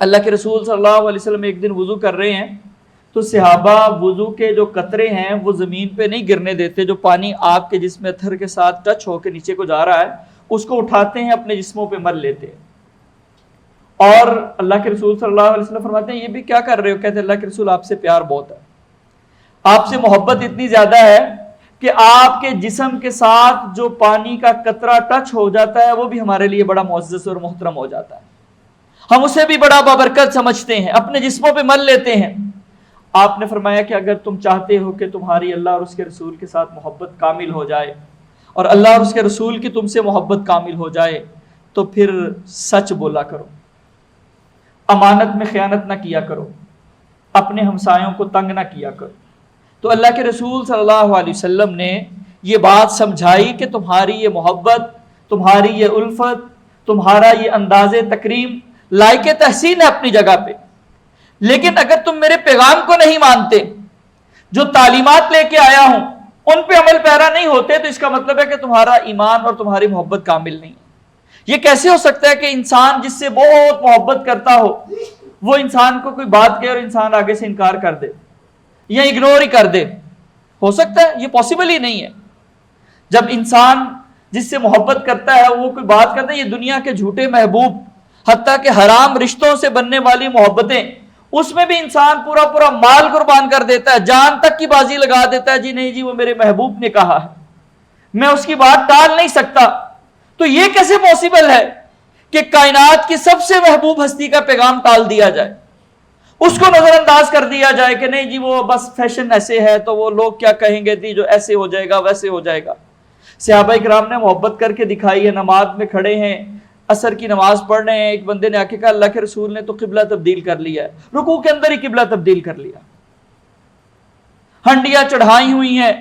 اللہ کے رسول صلی اللہ علیہ وسلم ایک دن وضو کر رہے ہیں تو صحابہ وضو کے جو قطرے ہیں وہ زمین پہ نہیں گرنے دیتے، جو پانی آپ کے جسم اطہر کے ساتھ ٹچ ہو کے نیچے کو جا رہا ہے اس کو اٹھاتے ہیں، اپنے جسموں پہ مل لیتے ہیں۔ اور اللہ کے رسول صلی اللہ علیہ وسلم فرماتے ہیں یہ بھی کیا کر رہے ہو؟ کہتے ہیں اللہ کے رسول آپ سے پیار بہت ہے، آپ سے محبت اتنی زیادہ ہے کہ آپ کے جسم کے ساتھ جو پانی کا قطرہ ٹچ ہو جاتا ہے وہ بھی ہمارے لیے بڑا معزز اور محترم ہو جاتا ہے، ہم اسے بھی بڑا بابرکت سمجھتے ہیں، اپنے جسموں پہ مل لیتے ہیں۔ آپ نے فرمایا کہ اگر تم چاہتے ہو کہ تمہاری اللہ اور اس کے رسول کے ساتھ محبت کامل ہو جائے اور اللہ اور اس کے رسول کی تم سے محبت کامل ہو جائے تو پھر سچ بولا کرو، امانت میں خیانت نہ کیا کرو، اپنے ہمسایوں کو تنگ نہ کیا کرو۔ تو اللہ کے رسول صلی اللہ علیہ وسلم نے یہ بات سمجھائی کہ تمہاری یہ محبت، تمہاری یہ الفت، تمہارا یہ انداز تکریم لائق تحسین ہے اپنی جگہ پہ، لیکن اگر تم میرے پیغام کو نہیں مانتے، جو تعلیمات لے کے آیا ہوں ان پہ عمل پیرا نہیں ہوتے، تو اس کا مطلب ہے کہ تمہارا ایمان اور تمہاری محبت کامل نہیں ہے۔ یہ کیسے ہو سکتا ہے کہ انسان جس سے بہت محبت کرتا ہو وہ انسان کو کوئی بات کہے اور انسان آگے سے انکار کر دے یا اگنور ہی کر دے؟ ہو سکتا ہے؟ یہ پاسبل ہی نہیں ہے۔ جب انسان جس سے محبت کرتا ہے وہ کوئی بات کرتا ہے، یہ دنیا کے جھوٹے محبوب، حتیٰ کہ حرام رشتوں سے بننے والی محبتیں، اس میں بھی انسان پورا پورا مال قربان کر دیتا ہے، جان تک کی بازی لگا دیتا ہے، جی نہیں جی وہ میرے محبوب نے کہا ہے، میں اس کی بات ٹال نہیں سکتا۔ تو یہ کیسے پاسبل ہے کہ کائنات کی سب سے محبوب ہستی کا پیغام ٹال دیا جائے، اس کو نظر انداز کر دیا جائے کہ نہیں جی وہ بس فیشن ایسے ہے تو وہ لوگ کیا کہیں گے جی جو ایسے ہو جائے گا ویسے ہو جائے گا۔ صحابہ کرام نے محبت کر کے دکھائی ہے، نماز میں کھڑے ہیں، عصر کی نماز پڑھ رہے ہیں، ایک بندے نے آ کے کہا اللہ کے رسول نے تو قبلہ تبدیل کر لیا ہے، رکوع کے اندر ہی قبلہ تبدیل کر لیا، ہنڈیاں چڑھائی ہوئی ہیں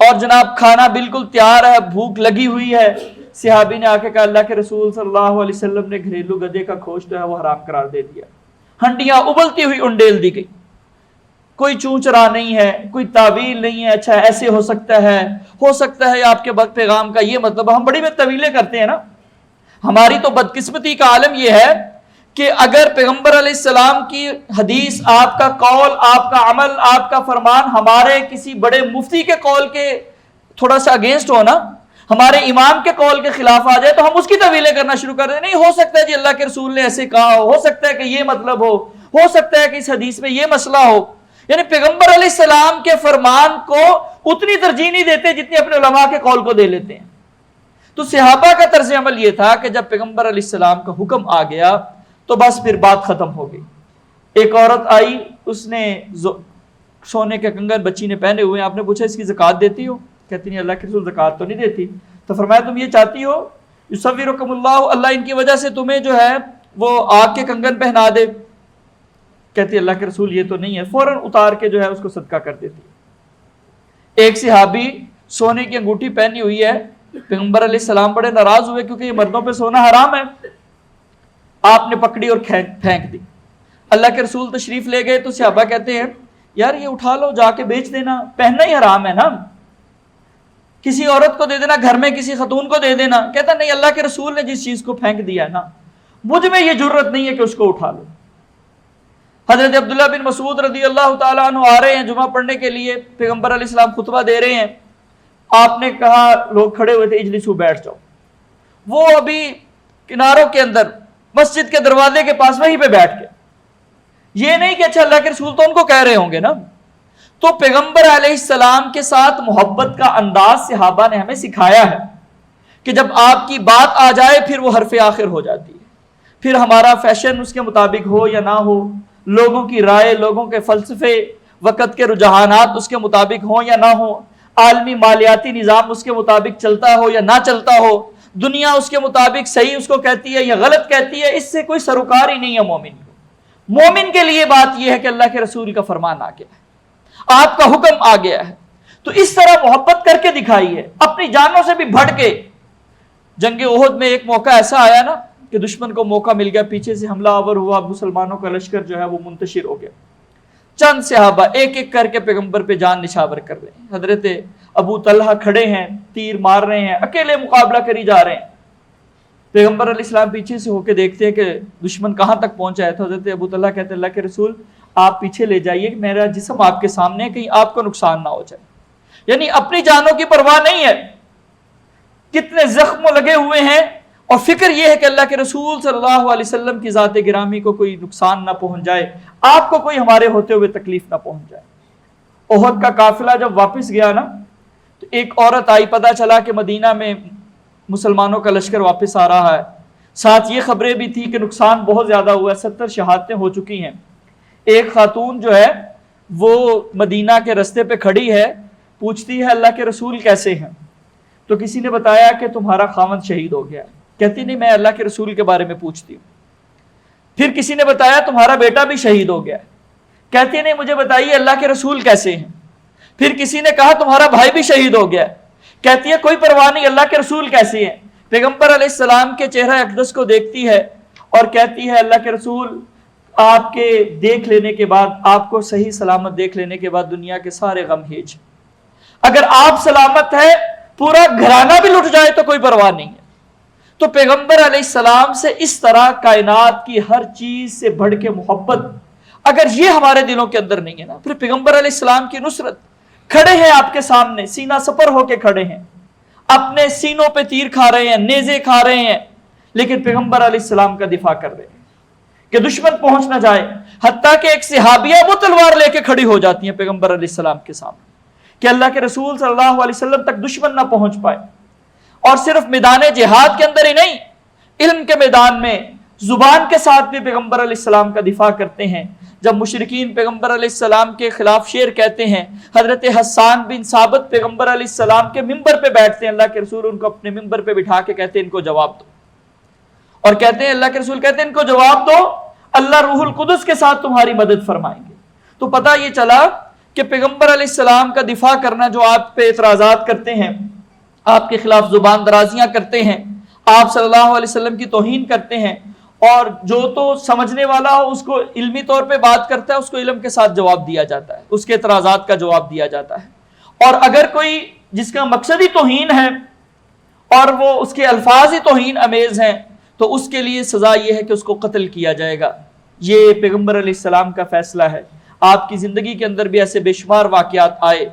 اور جناب کھانا بالکل تیار ہے، بھوک لگی ہوئی ہے۔ صحابی نے آ کے کہا اللہ کے رسول صلی اللہ علیہ وسلم نے گھریلو گدے کا گوشت جو ہے وہ حرام قرار دے دیا، ہنڈیاں ابلتی ہوئی انڈیل دی گئی، کوئی چون چرا نہیں ہے، کوئی تعویل نہیں ہے، اچھا ایسے ہو سکتا ہے آپ کے پیغام کا یہ مطلب، ہم بڑی تعویلیں کرتے ہیں نا۔ ہماری تو بدقسمتی کا عالم یہ ہے کہ اگر پیغمبر علیہ السلام کی حدیث، آپ کا قول، آپ کا عمل، آپ کا فرمان ہمارے کسی بڑے مفتی کے قول کے تھوڑا سا اگینسٹ ہو نا، ہمارے امام کے قول کے خلاف آ جائے تو ہم اس کی تعویلیں کرنا شروع کر دیں، نہیں ہو سکتا ہے جی اللہ کے رسول نے ایسے کہا ہو سکتا ہے کہ یہ مطلب ہو سکتا ہے کہ اس حدیث میں یہ مسئلہ ہو۔ یعنی پیغمبر علیہ السلام کے فرمان کو اتنی ترجیح نہیں دیتے جتنی اپنے علماء کے قول کو دے لیتے ہیں۔ تو صحابہ کا طرز عمل یہ تھا کہ جب پیغمبر علیہ السلام کا حکم آ گیا تو بس پھر بات ختم ہو گئی۔ ایک عورت آئی، اس نے سونے کے کنگن بچی نے پہنے ہوئے، آپ نے پوچھا اس کی زکوٰۃ دیتی ہو؟ کہتی نہیں اللہ کے رسول زکوٰۃ تو نہیں دیتی۔ تو فرمایا تم یہ چاہتی ہو یصورکم اللہ ان کی وجہ سے تمہیں جو ہے وہ آگ کے کنگن پہنا دے؟ کہتی اللہ کے رسول یہ تو نہیں ہے، فوراً اتار کے جو ہے اس کو صدقہ کر دیتی۔ ایک صحابی سونے کی انگوٹھی پہنی ہوئی ہے، پیغمبر علیہ السلام بڑے ناراض ہوئے کیونکہ یہ مردوں پہ سونا حرام ہے، آپ نے پکڑی اور پھینک دی۔ اللہ کے رسول تشریف لے گئے تو صحابہ کہتے ہیں یار یہ اٹھا لو جا کے بیچ دینا، پہننا ہی حرام ہے نا، کسی عورت کو دے دینا، گھر میں کسی خاتون کو دے دینا۔ کہتا نہیں اللہ کے رسول نے جس چیز کو پھینک دیا ہے نا مجھ میں یہ جرت نہیں ہے کہ اس کو اٹھا لو۔ حضرت عبداللہ بن مسعود رضی اللہ تعالیٰ عنہ آ رہے ہیں جمعہ پڑھنے کے لیے، پیغمبر علیہ السلام خطبہ دے رہے ہیں، آپ نے کہا لوگ کھڑے ہوئے تھے اجلسو بیٹھ جاؤ، وہ ابھی کناروں کے اندر مسجد کے دروازے کے پاس وہیں پہ بیٹھ کے، یہ نہیں کہ اچھا اللہ کے رسول تو ان کو کہہ رہے ہوں گے نا۔ تو پیغمبر علیہ السلام کے ساتھ محبت کا انداز صحابہ نے ہمیں سکھایا ہے کہ جب آپ کی بات آ جائے پھر وہ حرف آخر ہو جاتی ہے، پھر ہمارا فیشن اس کے مطابق ہو یا نہ ہو، لوگوں کی رائے، لوگوں کے فلسفے، وقت کے رجحانات اس کے مطابق ہوں یا نہ ہو، عالمی مالیاتی نظام اس کے مطابق چلتا ہو یا نہ چلتا ہو، دنیا اس کے مطابق صحیح اس کو کہتی ہے یا غلط کہتی ہے، اس سے کوئی سروکار ہی نہیں ہے مومن کو۔ مومن کے لیے بات یہ ہے کہ اللہ کے رسول کا فرمان آ گیا ہے، آپ کا حکم آ گیا ہے، تو اس طرح محبت کر کے دکھائی ہے، اپنی جانوں سے بھی بڑھ کے۔ جنگ احد میں ایک موقع ایسا آیا نا کہ دشمن کو موقع مل گیا، پیچھے سے حملہ آور ہوا، مسلمانوں کا لشکر جو ہے وہ منتشر ہو گیا، چند صحابہ ایک ایک کر کے پیغمبر پہ جان نچھاور کر رہے ہیں، حضرت ابو طلحہ کھڑے ہیں، تیر مار رہے ہیں، اکیلے مقابلہ کری جا رہے ہیں۔ पैगंबर अलैहिस्सलाम पीछे से होके देखते हैं कि दुश्मन कहाँ तक पहुंचा है, तो हजरत अबू तल्हा कहते हैं अल्लाह के रसूल आप पीछे ले जाइए, मेरा जिस्म आपके सामने है, कहीं आपको नुकसान ना हो जाए। यानी अपनी जानों की परवाह नहीं है, कितने जख्म लगे हुए हैं, और फिक्र यह है कि अल्लाह के रसूल सल्लल्लाहु अलैहि वसल्लम की ज़ात गिरामी को कोई नुकसान ना पहुंच जाए, आपको कोई हमारे होते हुए तकलीफ ना पहुंच जाए। ओहद का काफिला जब वापस गया ना, तो एक औरत आई, पता चला कि मदीना में मुसलमानों का लश्कर वापस आ रहा है। साथ ये खबरें भी थी कि नुकसान बहुत ज़्यादा हुआ है, 70 शहादतें हो चुकी हैं। एक खातून जो है वो मदीना के रस्ते पे खड़ी है, पूछती है अल्लाह के रसूल कैसे हैं? तो किसी ने बताया कि तुम्हारा खामद शहीद हो गया। कहती नहीं, मैं अल्लाह के रसूल के बारे में पूछती हूँ। फिर किसी ने बताया तुम्हारा बेटा भी शहीद हो गया। कहती नहीं, मुझे बताइए अल्लाह के रसूल कैसे हैं। फिर किसी ने कहा तुम्हारा भाई भी शहीद हो गया। कहती है कोई परवाह नहीं, अल्लाह के रसूल कैसे हैं। पैगंबर अलैहिस्सलाम के चेहरा अक़दस को देखती है और कहती है अल्लाह के रसूल आपके देख लेने के बाद, आपको सही सलामत देख लेने के बाद दुनिया के सारे गम हेज, अगर आप सलामत है पूरा घराना भी लुट जाए तो कोई परवाह नहीं है। तो पैगंबर अलैहिस्सलाम से इस तरह कायनात की हर चीज से बढ़ के मोहब्बत अगर ये हमारे दिलों के अंदर नहीं है ना, फिर पैगंबर अलैहिस्सलाम की नुसरत, खड़े हैं आपके सामने, सीना सपर होके खड़े हैं, अपने सीनों पे तीर खा रहे हैं, नेज़े खा रहे हैं, लेकिन पैगंबर अलैहिस्सलाम का दिफा कर रहे हैं कि दुश्मन पहुंच ना जाए। हत्ता कि एक सहाबिया वो तलवार लेके खड़ी हो जाती है पैगंबर अलैहिस्सलाम के सामने कि अल्लाह के रसूल सल्लल्लाहु अलैहि वसल्लम तक दुश्मन ना पहुंच पाए। और सिर्फ मैदान जिहाद के अंदर ही नहीं, इल्म के मैदान में जुबान के साथ भी पैगंबर अलैहिस्सलाम का दिफा करते हैं। जब मुशरिकीन पैगंबर अलैहिस्सलाम के खिलाफ शेर कहते हैं, हजरत हस्सान बिन साबित पैगंबर अलैहिस्सलाम के मिंबर पे बैठते हैं, अल्लाह के रसूल उनको अपने मिंबर पे बिठा के कहते हैं इनको जवाब दो, और कहते हैं अल्लाह के रसूल कहते हैं इनको जवाब दो, अल्लाह रूहुल कुदस के साथ तुम्हारी मदद फरमाएंगे। तो पता ये चला कि पैगंबर अलैहिस्सलाम का दिफा करना, जो आप पे एतराजात करते हैं, आपके खिलाफ जुबान दराजियां करते हैं, आप सल्लल्लाहु अलैहि वसल्लम की तौहीन करते हैं, और जो तो समझने वाला हो उसको इल्मी तौर पे बात करता है, उसको इल्म के साथ जवाब दिया जाता है, उसके एतराजात का जवाब दिया जाता है। और अगर कोई जिसका मकसद ही तौहीन है और वो उसके अल्फाज ही तौहीन अमेज हैं, तो उसके लिए सजा ये है कि उसको कत्ल किया जाएगा। ये पैगंबर अलैहिस्सलाम का फैसला है। आपकी ज़िंदगी के अंदर भी ऐसे बेशुमार वाक़यात आए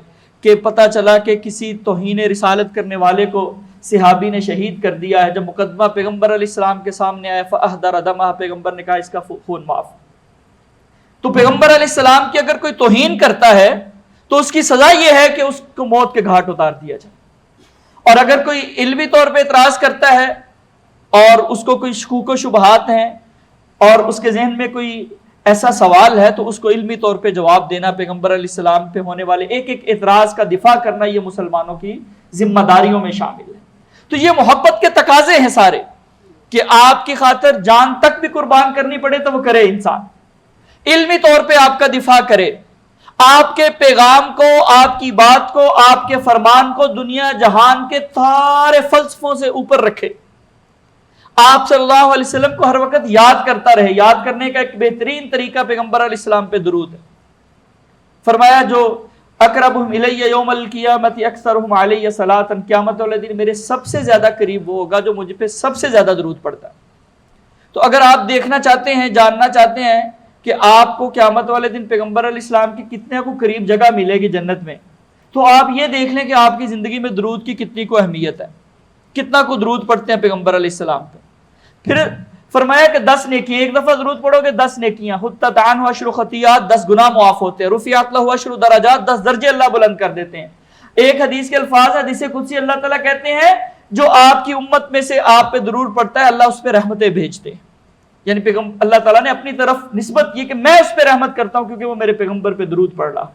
कि पता चला कि किसी तौहीन रिसालत करने वाले को सहाबी ने शहीद कर दिया है। जब मुकदमा पैगंबर अलैहिस्सलाम के सामने आया, फ़अहदर दमह, पैगंबर ने कहा इसका खून माफ। तो पैगंबर अलैहिस्सलाम की अगर कोई तौहीन करता है तो उसकी सजा यह है कि उसको मौत के घाट उतार दिया जाए। और अगर कोई इल्मी तौर पे इतराज करता है और उसको कोई शकूक व शुबहात हैं और उसके जहन में कोई ऐसा सवाल है, तो उसको इल्मी तौर पे जवाब देना, पैगंबर अलैहिस्सलाम पे होने वाले एक एक एतराज का दिफा करना, ये मुसलमानों की जिम्मेदारियों में शामिल है। तो ये मोहब्बत के तकाजे हैं सारे कि आपकी खातिर जान तक भी कुर्बान करनी पड़े तो वो करे इंसान, इल्मी तौर पे आपका दिफा करे, आपके पैगाम को, आपकी बात को, आपके फरमान को दुनिया जहान के सारे फलसफों से ऊपर रखे, आप सल्लल्लाहु अलैहि वसल्लम को हर वक्त याद करता रहे। याद करने का एक बेहतरीन तरीका पैगंबर अलैहिस्सलाम पे दुरूद है। फरमाया जो अक़रबुहुम इलैया यौमल क़ियामति अक्सरुहुम अलैया सलातन, क़यामत वाले दिन मेरे सबसे ज्यादा करीब वो होगा जो मुझ पे सबसे ज्यादा दुरूद पढ़ता है। तो अगर आप देखना चाहते हैं, जानना चाहते हैं कि आपको क़यामत वाले दिन पैगंबर अलैहिस्सलाम की कितने को करीब जगह मिलेगी जन्नत में, तो आप ये देख लें कि आपकी जिंदगी में दुरूद की कितनी को अहमियत है, कितना को दुरूद पढ़ते हैं पैगंबर अलैहिस्सलाम पे। फिर फरमाया कि 10 नेकी, एक दफा दुरूद पढ़ोगे 10 नेकियां, हुत्तत अन्हु अश्रु खतियात, 10 गुनाह मुआफ होते हैं, रुफियत लहु अश्रु दरजात, 10 दर्जे अल्लाह बुलंद कर देते हैं। एक हदीस के अल्फाज, हदीस कुदसी, अल्लाह ताला कहते हैं जो आपकी उम्मत में से आप पे दुरूद पढ़ता है अल्लाह उस पे रहमतें भेजते हैं। यानी पैगंबर, अल्लाह ताला ने अपनी तरफ निस्बत ये कि मैं उस पे रहमत करता हूं क्योंकि वो मेरे पैगंबर पे दुरूद पढ़ रहा।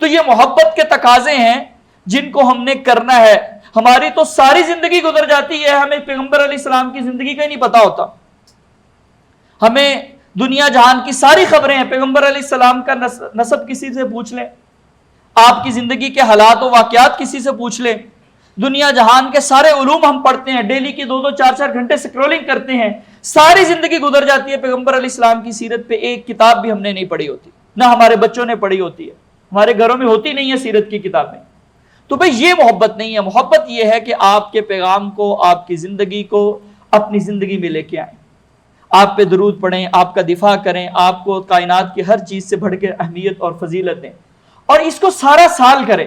तो ये मोहब्बत के तकाजे हैं जिनको हमने करना है। हमारी तो सारी जिंदगी गुजर जाती है, हमें पैगंबर अलैहिस्सलाम की जिंदगी का ही नहीं पता होता। हमें दुनिया जहान की सारी खबरें हैं, पैगंबर अलैहिस्सलाम का नसब किसी से पूछ लें, आपकी जिंदगी के हालात व वाकयात किसी से पूछ लें, दुनिया जहान के सारे उलूम हम पढ़ते हैं, डेली की 2-2 4-4 घंटे स्क्रॉलिंग करते हैं, सारी जिंदगी गुजर जाती है, पैगंबर अलैहिस्सलाम की सीरत पे एक किताब भी हमने नहीं पढ़ी होती, ना हमारे बच्चों ने पढ़ी होती है, हमारे घरों में होती नहीं है सीरत की किताबें। तो भाई ये मोहब्बत नहीं है। मोहब्बत ये है कि आपके पैगाम को, आपकी जिंदगी को, اپنی زندگی میں لے کے آئیں، آپ پہ درود پڑھیں، آپ کا دفاع کریں، آپ کو کائنات کی ہر چیز سے بڑھ کے اہمیت اور فضیلت دیں، اور اس کو سارا سال کریں۔